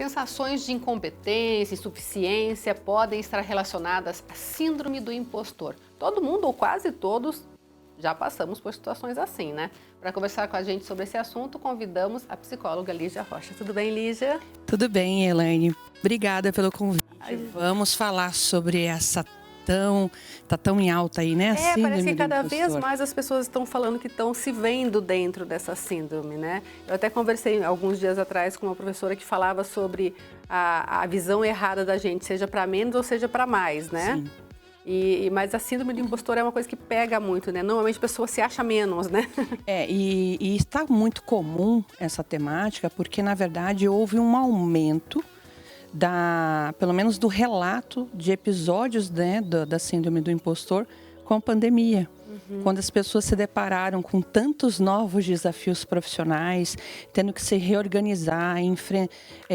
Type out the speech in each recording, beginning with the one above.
Sensações de incompetência, insuficiência podem estar relacionadas à síndrome do impostor. Todo mundo, ou quase todos, já passamos por situações assim, né? Para conversar com a gente sobre esse assunto, convidamos a psicóloga Lígia Rocha. Tudo bem, Lígia? Tudo bem, Elaine. Obrigada pelo convite. Vamos falar sobre essa tá tão em alta aí, né? Parece que cada vez mais as pessoas estão falando que estão se vendo dentro dessa síndrome, né? Eu até conversei alguns dias atrás com uma professora que falava sobre a visão errada da gente, seja para menos ou seja para mais, né? Sim. Mas a síndrome do impostor é uma coisa que pega muito, né? Normalmente a pessoa se acha menos, né? E está muito comum essa temática, porque na verdade houve um aumento pelo menos do relato de episódios, né, da síndrome do impostor com a pandemia. Quando as pessoas se depararam com tantos novos desafios profissionais, tendo que se reorganizar,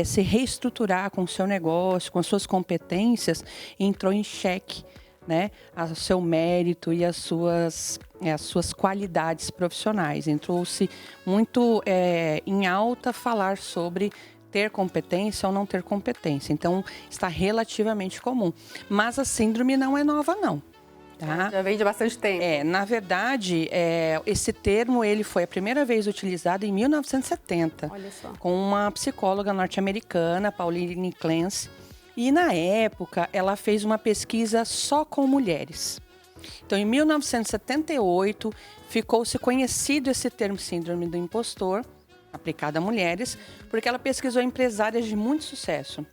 se reestruturar com o seu negócio, com as suas competências, entrou em xeque, né, o seu mérito e as suas qualidades profissionais. Entrou-se muito em alta falar sobre ter competência ou não ter competência. Então, está relativamente comum. Mas a síndrome não é nova, não. Tá? Já vem de bastante tempo. Na verdade, esse termo ele foi a primeira vez utilizado em 1970. Olha só. Com uma psicóloga norte-americana, Pauline Clance. E, na época, ela fez uma pesquisa só com mulheres. Então, em 1978, ficou-se conhecido esse termo síndrome do impostor, aplicada a mulheres, porque ela pesquisou empresárias de muito sucesso.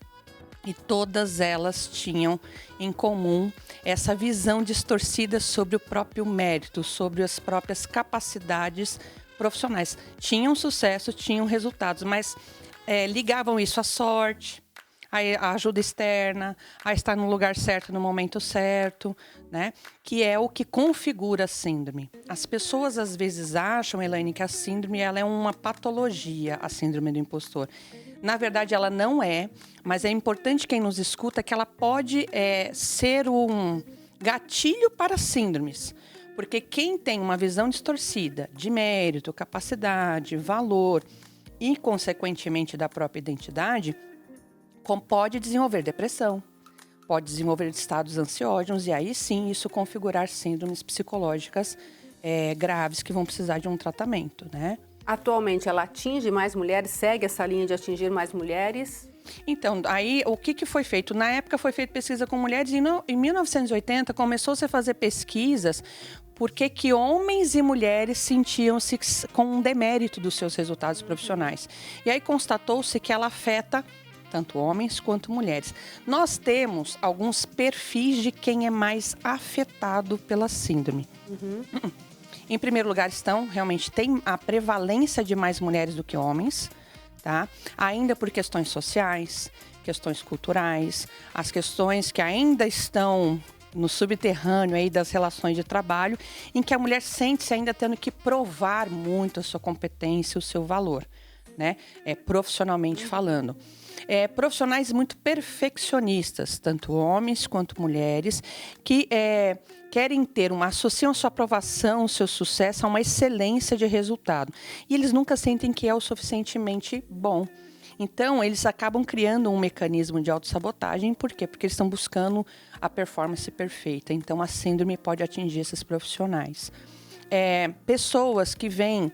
E todas elas tinham em comum essa visão distorcida sobre o próprio mérito, sobre as próprias capacidades profissionais. Tinham sucesso, tinham resultados, mas ligavam isso à sorte, à ajuda externa, a estar no lugar certo no momento certo, né? Que é o que configura a síndrome. As pessoas às vezes acham, Elaine, que a síndrome ela é uma patologia, a síndrome do impostor. Na verdade, ela não é, mas é importante quem nos escuta que ela pode ser um gatilho para síndromes. Porque quem tem uma visão distorcida de mérito, capacidade, valor e, consequentemente, da própria identidade, pode desenvolver depressão, pode desenvolver estados ansiógenos e aí sim isso configurar síndromes psicológicas graves que vão precisar de um tratamento, né? Atualmente ela atinge mais mulheres, segue essa linha de atingir mais mulheres? Então, aí o que foi feito? Na época foi feita pesquisa com mulheres e em 1980 começou-se a fazer pesquisas porque que homens e mulheres sentiam-se com um demérito dos seus resultados profissionais. E aí constatou-se que ela afeta tanto homens quanto mulheres. Nós temos alguns perfis de quem é mais afetado pela síndrome. Em primeiro lugar realmente tem a prevalência de mais mulheres do que homens, tá? Ainda por questões sociais, questões culturais, as questões que ainda estão no subterrâneo aí das relações de trabalho, em que a mulher sente-se ainda tendo que provar muito a sua competência, o seu valor, né? Profissionalmente falando. Profissionais muito perfeccionistas, tanto homens quanto mulheres, que querem associam a sua aprovação, o seu sucesso a uma excelência de resultado. E eles nunca sentem que é o suficientemente bom. Então, eles acabam criando um mecanismo de autossabotagem. Por quê? Porque eles estão buscando a performance perfeita. Então, a síndrome pode atingir esses profissionais. Pessoas que vêm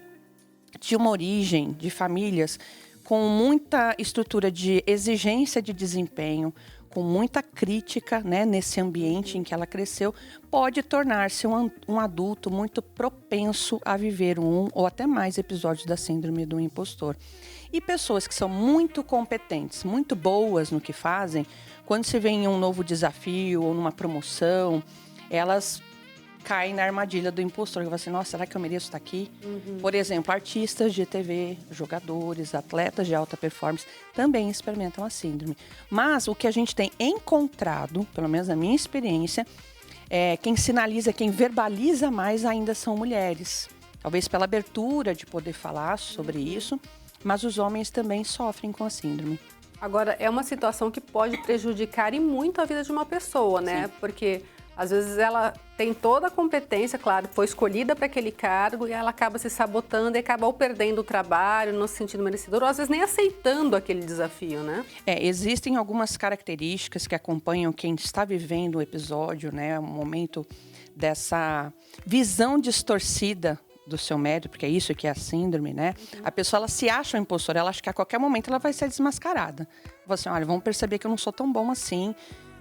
de uma origem, de famílias com muita estrutura de exigência de desempenho, com muita crítica, né, nesse ambiente em que ela cresceu, pode tornar-se um adulto muito propenso a viver um ou até mais episódios da síndrome do impostor. E pessoas que são muito competentes, muito boas no que fazem, quando se vê em um novo desafio ou numa promoção, elas caem na armadilha do impostor, que fala assim, nossa, será que eu mereço estar aqui? Por exemplo, artistas de TV, jogadores, atletas de alta performance também experimentam a síndrome. Mas o que a gente tem encontrado, pelo menos na minha experiência, quem sinaliza, quem verbaliza mais ainda são mulheres. Talvez pela abertura de poder falar sobre isso, mas os homens também sofrem com a síndrome. Agora, é uma situação que pode prejudicar e muito a vida de uma pessoa, né? Sim. Porque Às vezes ela tem toda a competência, claro, foi escolhida para aquele cargo e ela acaba se sabotando e acaba ou perdendo o trabalho, não se sentindo merecedora, ou às vezes nem aceitando aquele desafio, né? Existem algumas características que acompanham quem está vivendo o episódio, né? O momento dessa visão distorcida do seu mérito, porque é isso que é a síndrome, né? A pessoa, ela se acha uma impostora, ela acha que a qualquer momento ela vai ser desmascarada. Fala assim, olha, vamos perceber que eu não sou tão bom assim,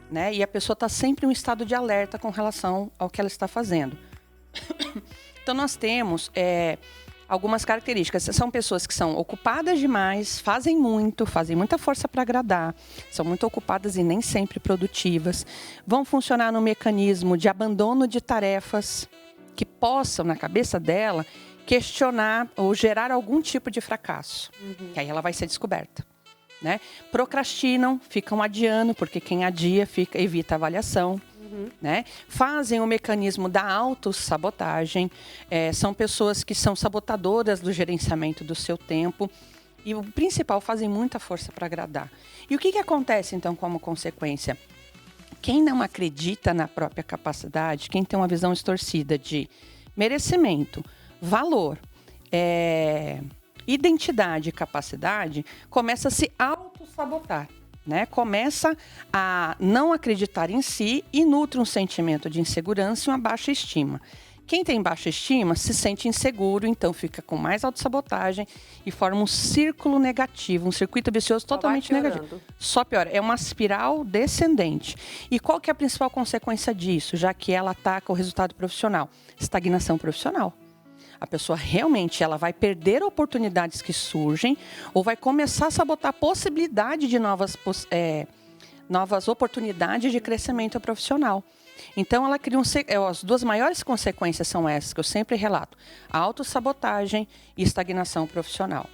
né? E a pessoa está sempre em um estado de alerta com relação ao que ela está fazendo. Então, nós temos algumas características. São pessoas que são ocupadas demais, fazem muita força para agradar, são muito ocupadas e nem sempre produtivas, vão funcionar no mecanismo de abandono de tarefas que possam, na cabeça dela, questionar ou gerar algum tipo de fracasso. Que aí ela vai ser descoberta. Né? Procrastinam, ficam adiando, porque quem adia evita avaliação. Né? Fazem o mecanismo da autossabotagem, são pessoas que são sabotadoras do gerenciamento do seu tempo e o principal, fazem muita força para agradar. E o que acontece então como consequência? Quem não acredita na própria capacidade, quem tem uma visão distorcida de merecimento, valor, identidade e capacidade, começa a se autossabotar. Né? Começa a não acreditar em si e nutre um sentimento de insegurança e uma baixa estima. Quem tem baixa estima se sente inseguro, então fica com mais autossabotagem e forma um círculo negativo, um circuito vicioso totalmente negativo. Só piora, é uma espiral descendente. E qual que é a principal consequência disso, já que ela ataca o resultado profissional? Estagnação profissional. A pessoa realmente ela vai perder oportunidades que surgem ou vai começar a sabotar a possibilidade de novas oportunidades de crescimento profissional. Então, ela cria as duas maiores consequências são essas que eu sempre relato: a autossabotagem e estagnação profissional.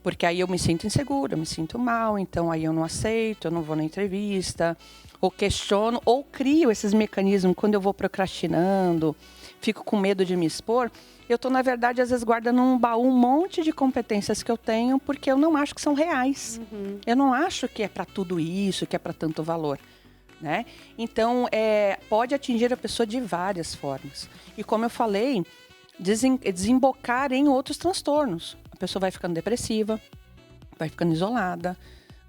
Porque aí eu me sinto insegura, eu me sinto mal, então aí eu não aceito, eu não vou na entrevista, ou questiono, ou crio esses mecanismos quando eu vou procrastinando, fico com medo de me expor. Eu estou, na verdade, às vezes guardando num baú um monte de competências que eu tenho, porque eu não acho que são reais. Eu não acho que é para tudo isso, que é para tanto valor. Né? Então, pode atingir a pessoa de várias formas. E como eu falei, desembocar em outros transtornos. A pessoa vai ficando depressiva, vai ficando isolada,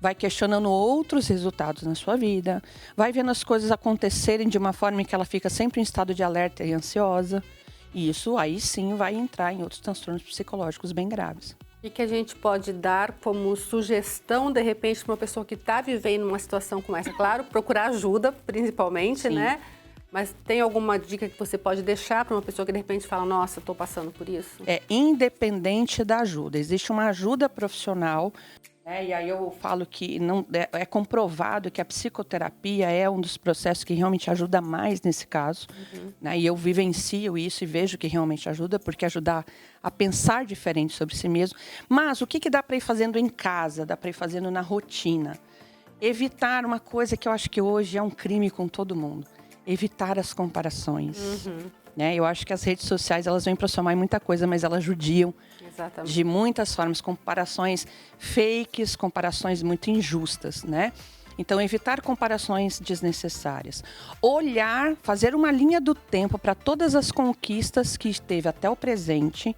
vai questionando outros resultados na sua vida, vai vendo as coisas acontecerem de uma forma em que ela fica sempre em estado de alerta e ansiosa. E isso aí sim vai entrar em outros transtornos psicológicos bem graves. E que a gente pode dar como sugestão, de repente, para uma pessoa que está vivendo uma situação como essa? Claro, procurar ajuda, principalmente, sim, né? Mas tem alguma dica que você pode deixar para uma pessoa que, de repente, fala, nossa, estou passando por isso? Independente da ajuda. Existe uma ajuda profissional, e aí eu falo que é comprovado que a psicoterapia é um dos processos que realmente ajuda mais nesse caso. Né? E eu vivencio isso e vejo que realmente ajuda, porque ajuda a pensar diferente sobre si mesmo. Mas o que dá para ir fazendo em casa, dá para ir fazendo na rotina? Evitar uma coisa que eu acho que hoje é um crime com todo mundo. Evitar as comparações. Né? Eu acho que as redes sociais elas vêm para somar muita coisa, mas elas judiam. Exatamente. De muitas formas, comparações fakes, comparações muito injustas, né? Então, evitar comparações desnecessárias. Olhar, fazer uma linha do tempo para todas as conquistas que teve até o presente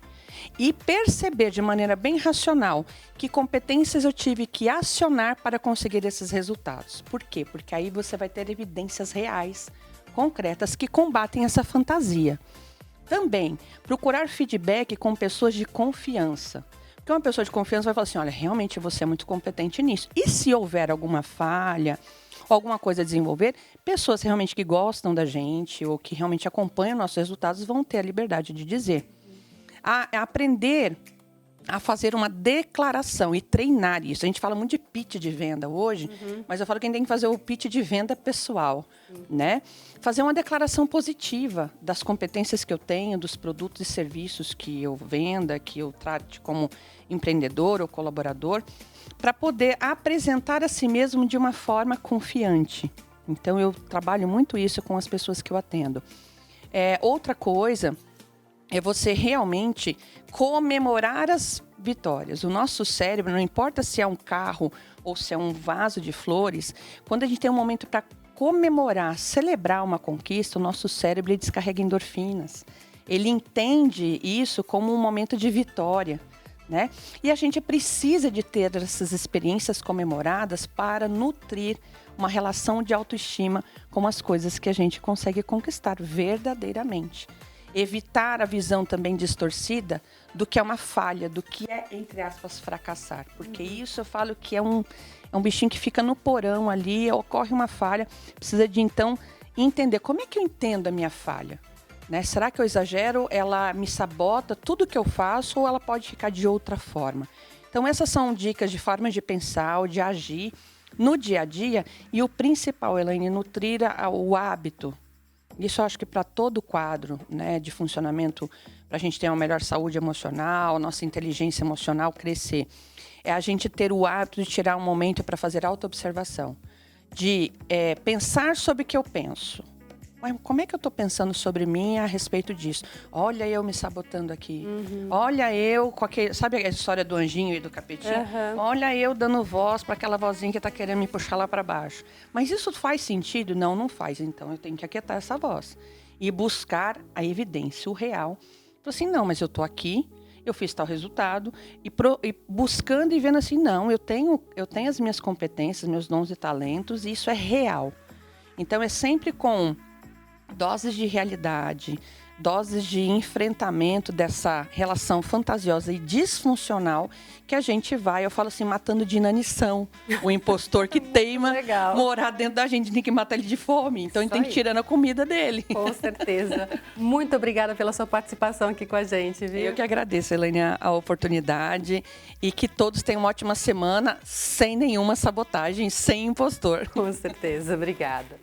e perceber de maneira bem racional que competências eu tive que acionar para conseguir esses resultados. Por quê? Porque aí você vai ter evidências reais, concretas, que combatem essa fantasia. Também, procurar feedback com pessoas de confiança. Porque uma pessoa de confiança vai falar assim, olha, realmente você é muito competente nisso. E se houver alguma falha, ou alguma coisa a desenvolver, pessoas realmente que gostam da gente, ou que realmente acompanham nossos resultados, vão ter a liberdade de dizer. Aprender a fazer uma declaração e treinar isso. A gente fala muito de pitch de venda hoje, mas eu falo que a gente tem que fazer o pitch de venda pessoal, né? Fazer uma declaração positiva das competências que eu tenho, dos produtos e serviços que eu venda, que eu trate como empreendedor ou colaborador, para poder apresentar a si mesmo de uma forma confiante. Então, eu trabalho muito isso com as pessoas que eu atendo. Outra coisa é você realmente comemorar as vitórias. O nosso cérebro, não importa se é um carro ou se é um vaso de flores, quando a gente tem um momento para comemorar, celebrar uma conquista, o nosso cérebro ele descarrega endorfinas. Ele entende isso como um momento de vitória, né? E a gente precisa de ter essas experiências comemoradas para nutrir uma relação de autoestima com as coisas que a gente consegue conquistar verdadeiramente. Evitar a visão também distorcida do que é uma falha, do que é, entre aspas, fracassar. Porque isso eu falo que é um bichinho que fica no porão ali, ocorre uma falha, precisa de, então, entender como é que eu entendo a minha falha. Né? Será que eu exagero? Ela me sabota tudo que eu faço ou ela pode ficar de outra forma? Então, essas são dicas de forma de pensar ou de agir no dia a dia. E o principal, Elaine, nutrir o hábito. Isso eu acho que para todo o quadro, né, de funcionamento, para a gente ter uma melhor saúde emocional, nossa inteligência emocional crescer, é a gente ter o hábito de tirar um momento para fazer autoobservação, de pensar sobre o que eu penso. Mas como é que eu estou pensando sobre mim a respeito disso? Olha eu me sabotando aqui. Olha eu com aquele... Sabe a história do anjinho e do capetinho? Olha eu dando voz para aquela vozinha que está querendo me puxar lá para baixo. Mas isso faz sentido? Não, não faz. Então eu tenho que aquietar essa voz. E buscar a evidência, o real. Então assim, não, mas eu estou aqui, eu fiz tal resultado. E buscando e vendo assim, não, eu tenho as minhas competências, meus dons e talentos. E isso é real. Então é sempre com doses de realidade, doses de enfrentamento dessa relação fantasiosa e disfuncional que a gente vai, eu falo assim, matando de inanição o impostor que teima morar dentro da gente, tem que matar ele de fome, então a gente tem que tirar a comida dele. Com certeza. Muito obrigada pela sua participação aqui com a gente, viu? Eu que agradeço, Elaine, a oportunidade e que todos tenham uma ótima semana sem nenhuma sabotagem, sem impostor. Com certeza, obrigada.